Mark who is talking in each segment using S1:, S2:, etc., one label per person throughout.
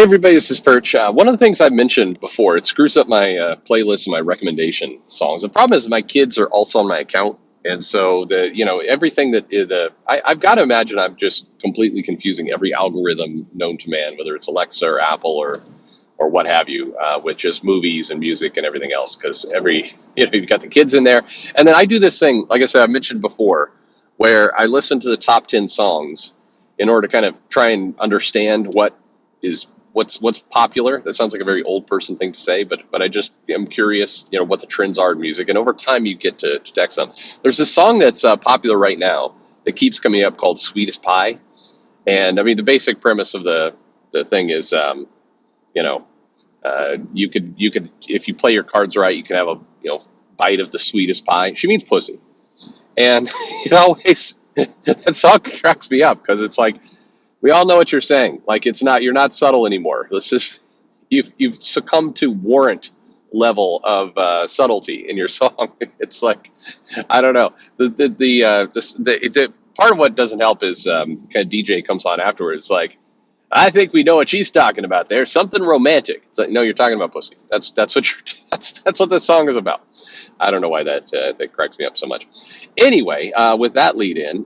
S1: everybody, this is Perch. One of the things I've mentioned before, it screws up my playlist and my recommendation songs. The problem is my kids are also on my account, and so everything I've got to imagine I'm just completely confusing every algorithm known to man, whether it's Alexa or Apple or what have you, with just movies and music and everything else. Because you've got the kids in there, and then I do this thing, like I said, I mentioned before, where I listen to the top 10 songs in order to kind of try and understand what's popular. That sounds like a very old person thing to say, but I just am curious, what the trends are in music, and over time you get to text them. There's this song that's popular right now that keeps coming up called "Sweetest Pie," and I mean the basic premise of the thing is, you could if you play your cards right, you can have a bite of the sweetest pie. She means pussy, and always that song cracks me up because it's like we all know what you're saying. Like you're not subtle anymore. This is you've succumbed to warrant level of subtlety in your song. It's like I don't know. The part of what doesn't help is kind of DJ comes on afterwards. Like I think we know what she's talking about there. Something romantic. It's like no, you're talking about pussy. That's what that's what this song is about. I don't know why that cracks me up so much. Anyway, with that lead in,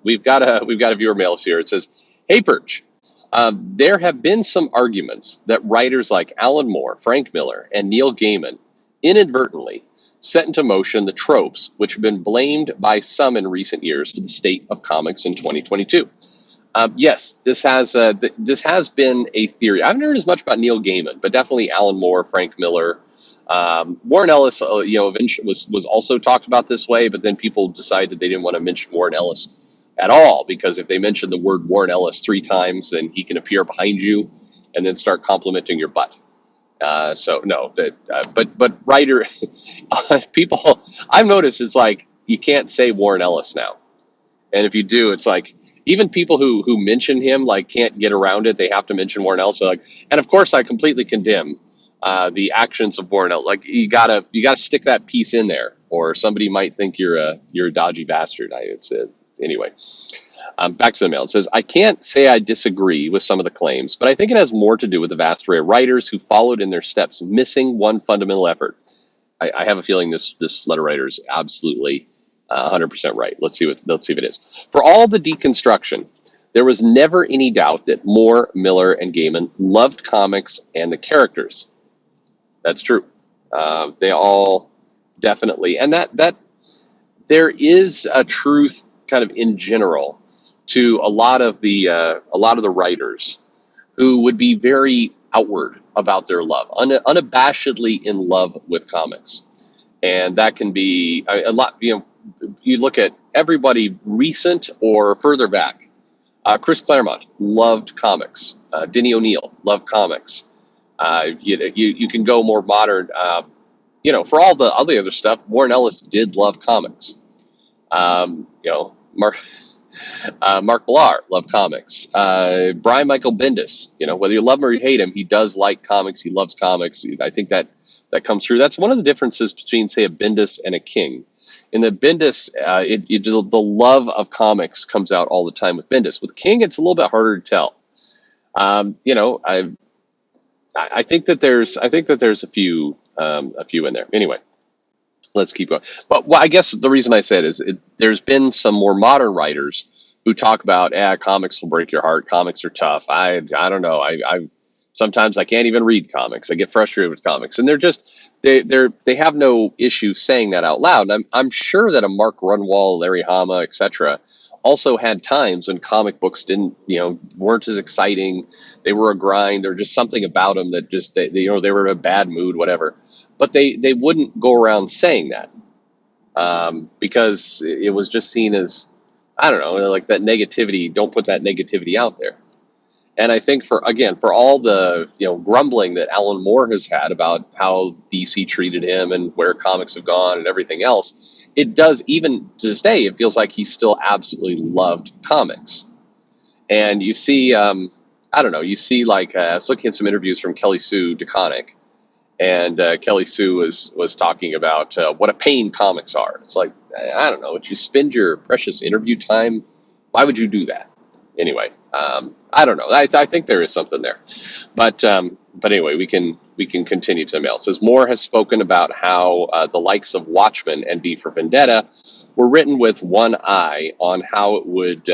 S1: we've got a viewer mail here. It says, "Hey Perch, there have been some arguments that writers like Alan Moore, Frank Miller, and Neil Gaiman inadvertently set into motion the tropes which have been blamed by some in recent years for the state of comics in 2022." Yes, this has been a theory. I haven't heard as much about Neil Gaiman, but definitely Alan Moore, Frank Miller. Warren Ellis, eventually was also talked about this way, but then people decided they didn't want to mention Warren Ellis at all because if they mention the word Warren Ellis 3 times, then he can appear behind you and then start complimenting your butt. So no, but writer people, I've noticed it's like you can't say Warren Ellis now, and if you do, it's like even people who mention him like can't get around it. They have to mention Warren Ellis. So like, and of course, I completely condemn the actions of Warren Ellis. Like you gotta stick that piece in there, or somebody might think you're a dodgy bastard. Anyway. Back to the mail. It says, "I can't say I disagree with some of the claims, but I think it has more to do with the vast array of writers who followed in their steps, missing one fundamental effort." I have a feeling this letter writer is absolutely 100% right. Let's see if it is. "For all the deconstruction, there was never any doubt that Moore, Miller, and Gaiman loved comics and the characters." That's true. They all definitely, and that there is a truth kind of in general to a lot of the writers who would be very outward about their love, unabashedly in love with comics, and that can be a lot. You look at everybody recent or further back. Chris Claremont loved comics. Denny O'Neil loved comics. You can go more modern. For all the other stuff, Warren Ellis did love comics. Mark Millar loved comics. Brian Michael Bendis, whether you love him or you hate him, he does like comics. He loves comics. I think that comes through. That's one of the differences between, say, a Bendis and a King. In the Bendis, the love of comics comes out all the time with Bendis. With King, it's a little bit harder to tell. I think that there's a few in there. Anyway, let's keep going. But I guess the reason I said is there's been some more modern writers who talk about, comics will break your heart. Comics are tough. I don't know. I sometimes I can't even read comics. I get frustrated with comics, and they have no issue saying that out loud. I'm sure that a Mark Runwall, Larry Hama, etc. also had times when comic books weren't as exciting. They were a grind, or just something about them that just they were in a bad mood, whatever. But they wouldn't go around saying that because it was just seen as, I don't know, like that negativity. Don't put that negativity out there. And I think for all the grumbling that Alan Moore has had about how DC treated him and where comics have gone and everything else, it does, even to this day, it feels like he still absolutely loved comics. And you see, you see like I was looking at some interviews from Kelly Sue DeConnick. And Kelly Sue was talking about what a pain comics are. It's like, I don't know, would you spend your precious interview time? Why would you do that? Anyway, I don't know. I think there is something there, but anyway, we can continue to the mail. It says Moore has spoken about how the likes of Watchmen and V for Vendetta were written with one eye on how it would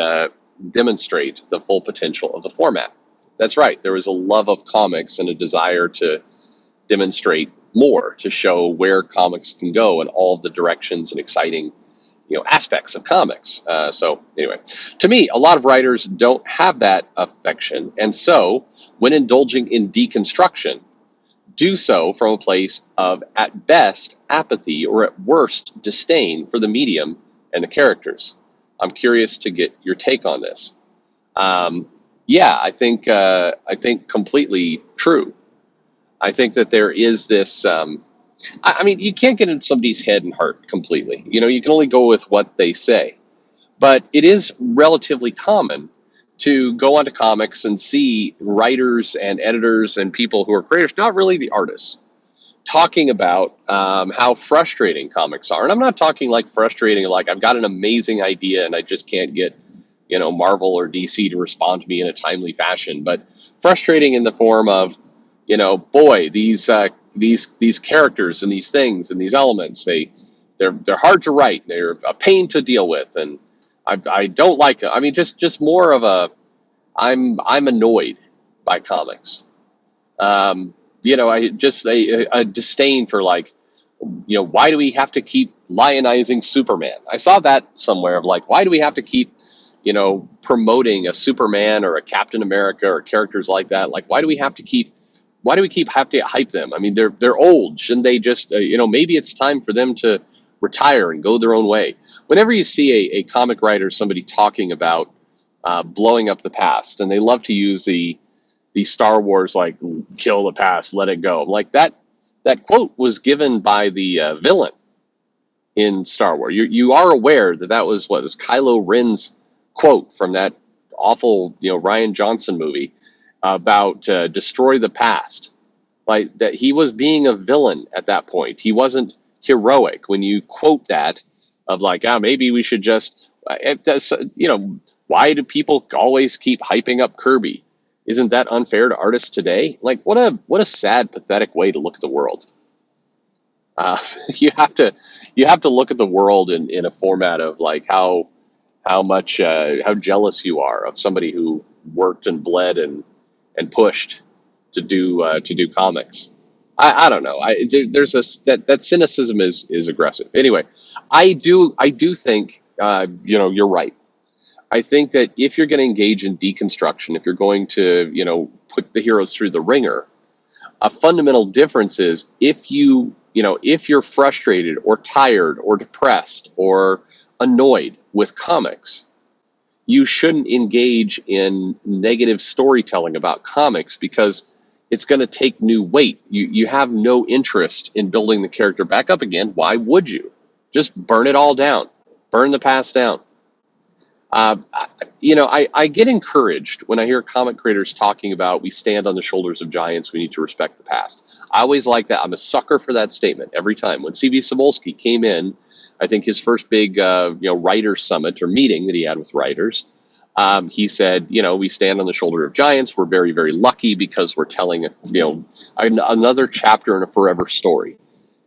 S1: demonstrate the full potential of the format. That's right. There was a love of comics and a desire to demonstrate more, to show where comics can go and all of the directions and exciting aspects of comics. So anyway, to me, a lot of writers don't have that affection, and so when indulging in deconstruction, do so from a place of, at best, apathy or at worst, disdain for the medium and the characters. I'm curious to get your take on this. Um, yeah, I think completely true. I think that there is this. I mean, you can't get in somebody's head and heart completely. You can only go with what they say. But it is relatively common to go onto comics and see writers and editors and people who are creators, not really the artists, talking about how frustrating comics are. And I'm not talking like frustrating, like I've got an amazing idea and I just can't get, Marvel or DC to respond to me in a timely fashion, but frustrating in the form of, boy, these characters and these things and these elements, they're hard to write. They're a pain to deal with, and I don't like it. I mean, just more of a I'm annoyed by comics. I just a disdain for, like, why do we have to keep lionizing Superman? I saw that somewhere of, like, why do we have to keep promoting a Superman or a Captain America or characters like that? Like, why do we keep have to hype them? I mean, they're old. Shouldn't they just maybe it's time for them to retire and go their own way? Whenever you see a comic writer, somebody talking about blowing up the past, and they love to use the Star Wars, like, kill the past, let it go. Like, that quote was given by the villain in Star Wars. You are aware that was what was Kylo Ren's quote from that awful Ryan Johnson movie about destroy the past. Like, that he was being a villain at that point. He wasn't heroic. When you quote that of, like, maybe we should just it does, why do people always keep hyping up Kirby? Isn't that unfair to artists today? Like, what a sad, pathetic way to look at the world. Uh, you have to look at the world in a format of, like, how jealous you are of somebody who worked and bled and pushed to do comics. I don't know. There's that cynicism is aggressive. Anyway, I do think you're right. I think that if you're going to engage in deconstruction, if you're going to, put the heroes through the ringer, a fundamental difference is if you're frustrated or tired or depressed or annoyed with comics, you shouldn't engage in negative storytelling about comics, because it's going to take new weight. You have no interest in building the character back up again. Why would you? Just burn it all down. Burn the past down. I get encouraged when I hear comic creators talking about, we stand on the shoulders of giants, we need to respect the past. I always like that. I'm a sucker for that statement every time. When C.B. Cebulski came in, I think his first big writers summit or meeting that he had with writers, he said, we stand on the shoulder of giants. We're very, very lucky because we're telling another chapter in a forever story.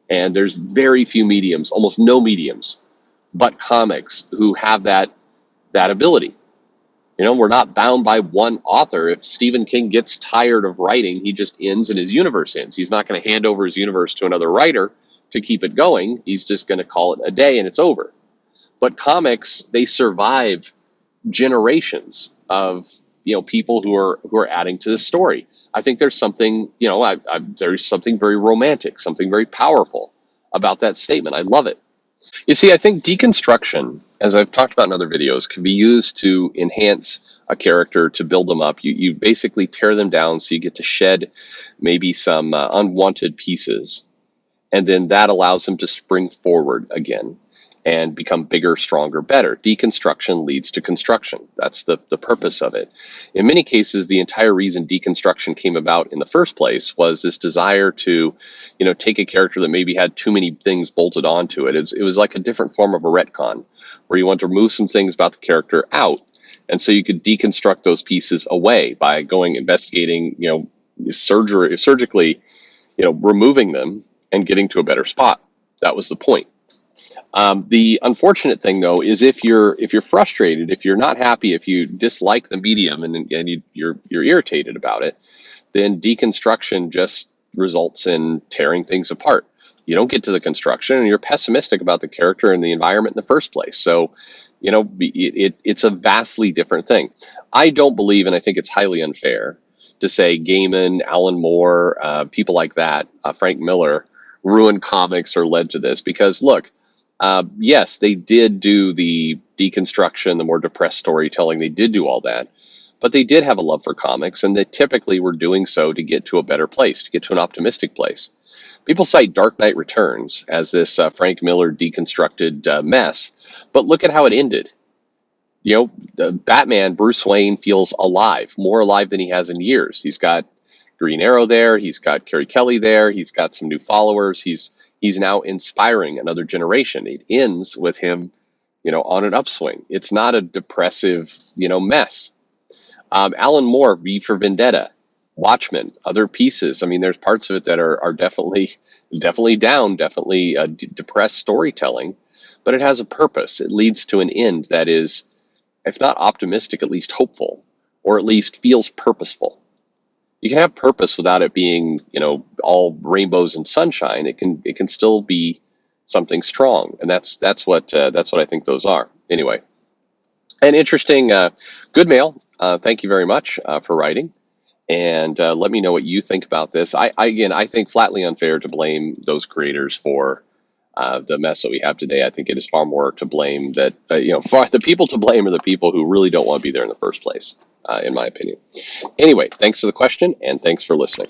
S1: And there's very few mediums, almost no mediums, but comics who have that ability. We're not bound by one author. If Stephen King gets tired of writing, he just ends and his universe ends. He's not going to hand over his universe to another writer to keep it going. He's just going to call it a day and it's over. But comics, they survive generations of people who are adding to the story. I think there's something there's something very romantic, something very powerful about that statement. I love it. You see, I think deconstruction, as I've talked about in other videos, can be used to enhance a character, to build them up. You basically tear them down so you get to shed maybe some unwanted pieces, and then that allows them to spring forward again and become bigger, stronger, better. Deconstruction leads to construction. That's the purpose of it. In many cases, the entire reason deconstruction came about in the first place was this desire to, take a character that maybe had too many things bolted onto it. It was like a different form of a retcon, where you want to remove some things about the character out And so you could deconstruct those pieces away by going investigating, surgically, removing them and getting to a better spot. That was the point. The unfortunate thing, though, is if you're frustrated, if you're not happy, if you dislike the medium and you're irritated about it, then deconstruction just results in tearing things apart. You don't get to the construction, and you're pessimistic about the character and the environment in the first place. So, it's a vastly different thing. I don't believe, and I think it's highly unfair to say Gaiman, Alan Moore, people like that, Frank Miller, ruined comics or led to this. Because look, yes, they did do the deconstruction, the more depressed storytelling. They did do all that, but they did have a love for comics, and they typically were doing so to get to a better place, to get to an optimistic place. People cite Dark Knight Returns as this Frank Miller deconstructed mess, but look at how it ended. The Batman, Bruce Wayne, feels alive, more alive than he has in years. He's got Green Arrow there, he's got Carrie Kelly there, he's got some new followers, he's now inspiring another generation. It ends with him, on an upswing. It's not a depressive, mess. Alan Moore, V for Vendetta, Watchmen, other pieces. I mean, there's parts of it that are definitely down, definitely depressed storytelling, but it has a purpose. It leads to an end that is, if not optimistic, at least hopeful, or at least feels purposeful. You can have purpose without it being, all rainbows and sunshine. It can still be something strong, and that's what I think those are. Anyway, an interesting, good mail. Thank you very much for writing, and let me know what you think about this. I think flatly unfair to blame those creators for the mess that we have today. I think it is far more to blame that, far the people to blame are the people who really don't want to be there in the first place, in my opinion. Anyway, thanks for the question, and thanks for listening.